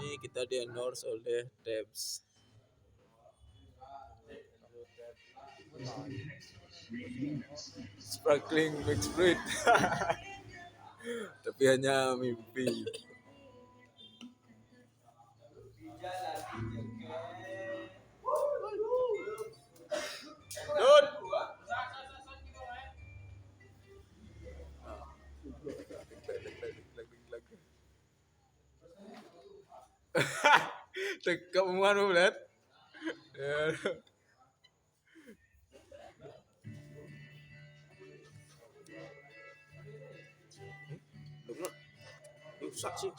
ini kita di endorse oleh Debs. Sparkling mixed fruit. Tapi hanya mimpi. Dud. Tekap omongan lu, Blet. Rusak sih.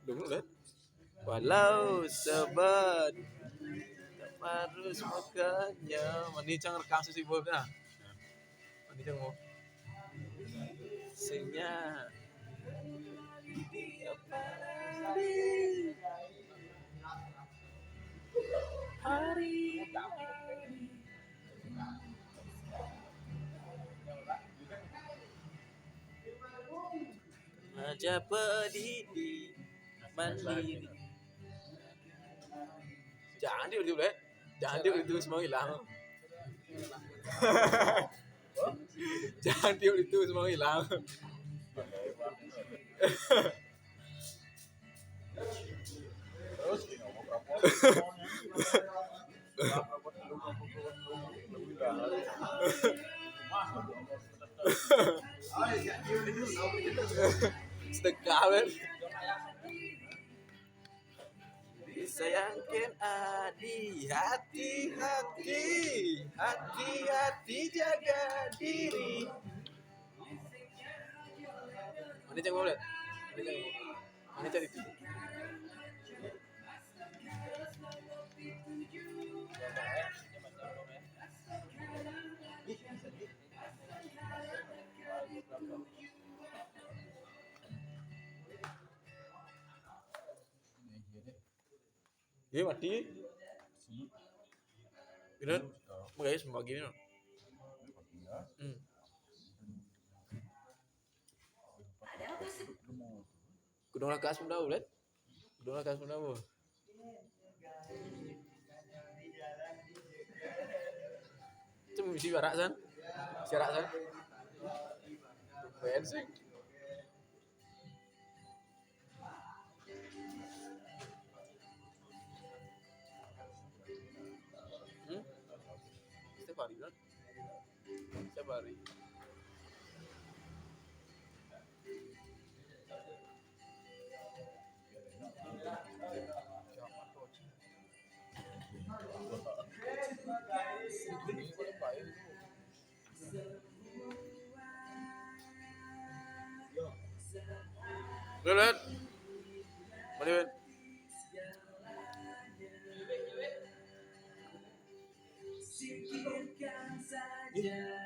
Dulu, Blet. Walau sobat tak harus makannya. Mani cang rekam sisi bol dah. Mani cang mau. Singnya. Hari aja pedidi mandiri. Jangan dia udah, jangan dia itu semua hilang. Jangan dia itu semua hilang. Sedekah kan. Disayangkan adi, hati-hati jaga diri. Mana cak mau lihat? Mana cak itu? Dia mati. Bener, guys, mau gini no. Kudung lakas pun dah, Blet. Kudung lakas pun dah. Cuma mesti barak san. Siarak san. Ben sih. Setiap hari kan? Setiap hari. Lihat. Mari, Ben. Singkirkan saja